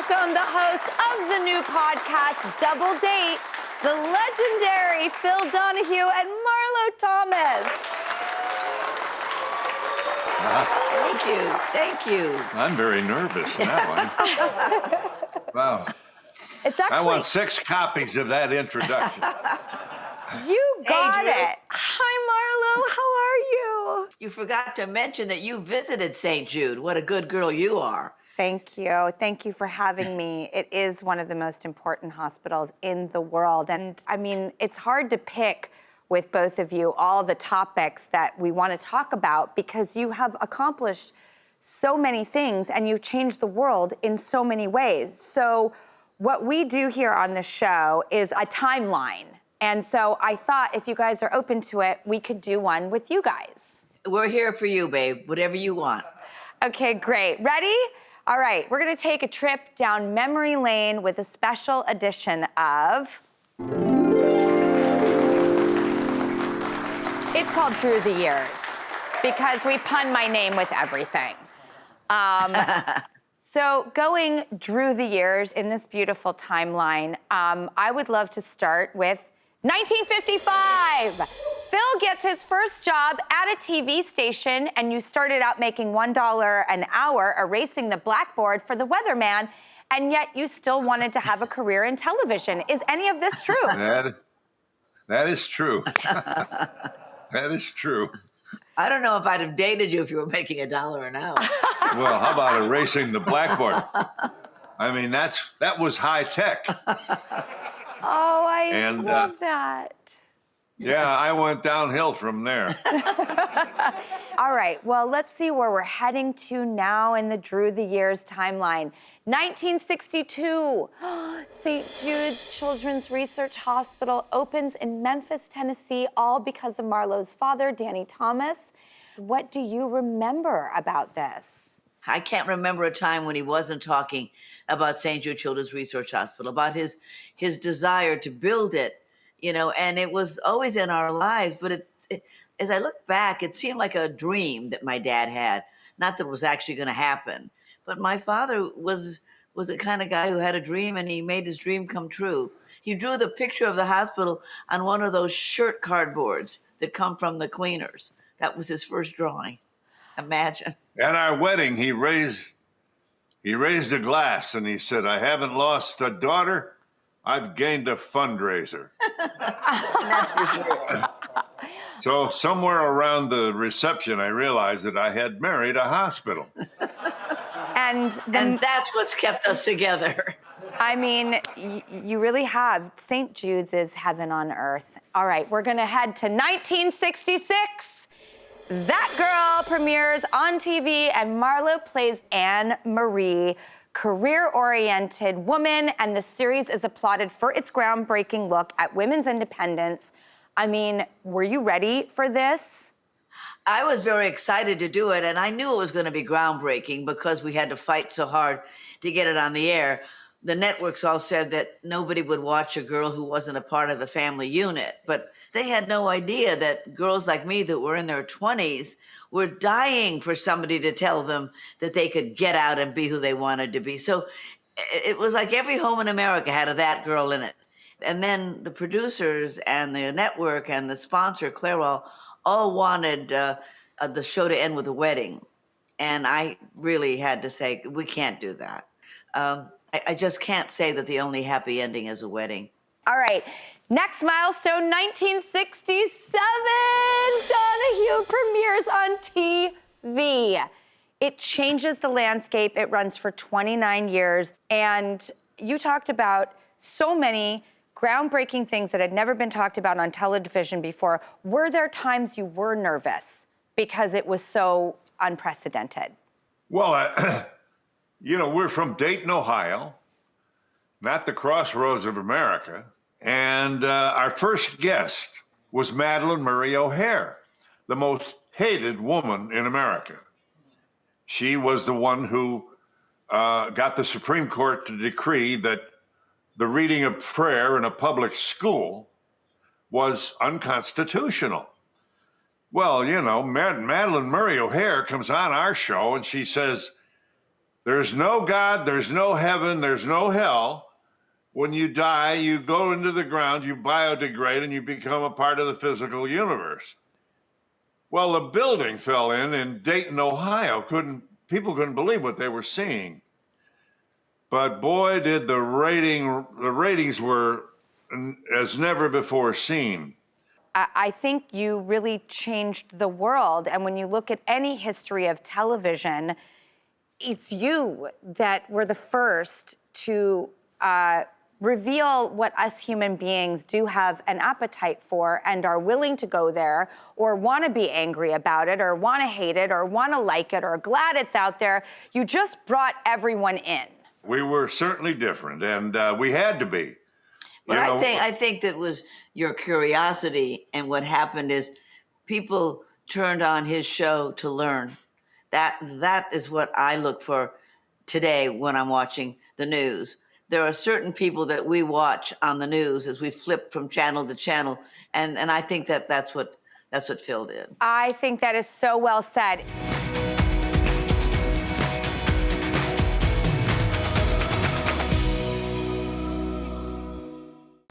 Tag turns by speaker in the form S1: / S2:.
S1: welcome the host of the new podcast, Double Date, the legendary Phil Donahue and Marlo Thomas.
S2: Thank you.
S3: I'm very nervous now. Wow.
S1: It's actually...
S3: I want 6 copies of that introduction.
S1: You got
S2: Drew.
S1: it. Hi, Marlo. How are you?
S2: You forgot to mention that you visited St. Jude. What a good girl you are.
S1: Thank you. Thank you for having me. It is one of the most important hospitals in the world. And I mean, it's hard to pick with both of you all the topics that we want to talk about because you have accomplished so many things and you've changed the world in so many ways. So what we do here on the show is a timeline. And so I thought if you guys are open to it, we could do one with you guys.
S2: We're here for you, babe. Whatever you want.
S1: Okay, great. Ready? All right, we're gonna take a trip down memory lane with a special edition of... It's called Drew the Years because we pun my name with everything. So going Drew the Years in this beautiful timeline, I would love to start with 1955. Phil gets his first job at a TV station, and you started out making $1 an hour erasing the blackboard for the weatherman, and yet you still wanted to have a career in television. Is any of this true?
S3: That is true. That is true.
S2: I don't know if I'd have dated you if you were making $1 an hour.
S3: Well, how about erasing the blackboard? I mean, that was high tech.
S1: Oh, I love that.
S3: Yeah, I went downhill from there.
S1: All right, well, let's see where we're heading to now in the Drew the Years timeline. 1962, St. Jude's Children's Research Hospital opens in Memphis, Tennessee, all because of Marlo's father, Danny Thomas. What do you remember about this?
S2: I can't remember a time when he wasn't talking about St. Jude Children's Research Hospital, about his desire to build it, you know, and it was always in our lives. But as I look back, it seemed like a dream that my dad had. Not that it was actually going to happen, but my father was the kind of guy who had a dream, and he made his dream come true. He drew the picture of the hospital on one of those shirt cardboards that come from the cleaners. That was his first drawing. Imagine.
S3: At our wedding, he raised a glass and he said, "I haven't lost a daughter, I've gained a fundraiser."
S2: And that's for sure.
S3: So somewhere around the reception, I realized that I had married a hospital.
S1: And
S2: that's what's kept us together.
S1: I mean, you really have. St. Jude's is heaven on earth. All right, we're gonna head to 1966. That Girl premieres on TV, and Marlo plays Anne Marie, career-oriented woman, and the series is applauded for its groundbreaking look at women's independence. I mean, were you ready for this?
S2: I was very excited to do it, and I knew it was going to be groundbreaking because we had to fight so hard to get it on the air. The networks all said that nobody would watch a girl who wasn't a part of a family unit, but they had no idea that girls like me that were in their 20s were dying for somebody to tell them that they could get out and be who they wanted to be. So it was like every home in America had a That Girl in it. And then the producers and the network and the sponsor, Clairol, all wanted the show to end with a wedding. And I really had to say, we can't do that. I just can't say that the only happy ending is a wedding.
S1: All right, next milestone, 1967. Donahue premieres on TV. It changes the landscape. It runs for 29 years. And you talked about so many groundbreaking things that had never been talked about on television before. Were there times you were nervous because it was so unprecedented?
S3: Well, you know, we're from Dayton, Ohio, not the crossroads of America. And our first guest was Madalyn Murray O'Hair, the most hated woman in America. She was the one who got the Supreme Court to decree that the reading of prayer in a public school was unconstitutional. Well, you know, Madalyn Murray O'Hair comes on our show and she says, There's no God, there's no heaven, there's no hell. When you die, you go into the ground, you biodegrade, and you become a part of the physical universe. Well, the building fell in Dayton, Ohio. People couldn't believe what they were seeing. But boy, did the ratings were as never before seen.
S1: I think you really changed the world. And when you look at any history of television, it's you that were the first to reveal what us human beings do have an appetite for and are willing to go there or want to be angry about it or want to hate it or want to like it or glad it's out there. You just brought everyone in.
S3: We were certainly different, and we had to be.
S2: But I think that was your curiosity, and what happened is people turned on his show to learn. That is what I look for today when I'm watching the news. There are certain people that we watch on the news as we flip from channel to channel, and I think that's what Phil did.
S1: I think that is so well said.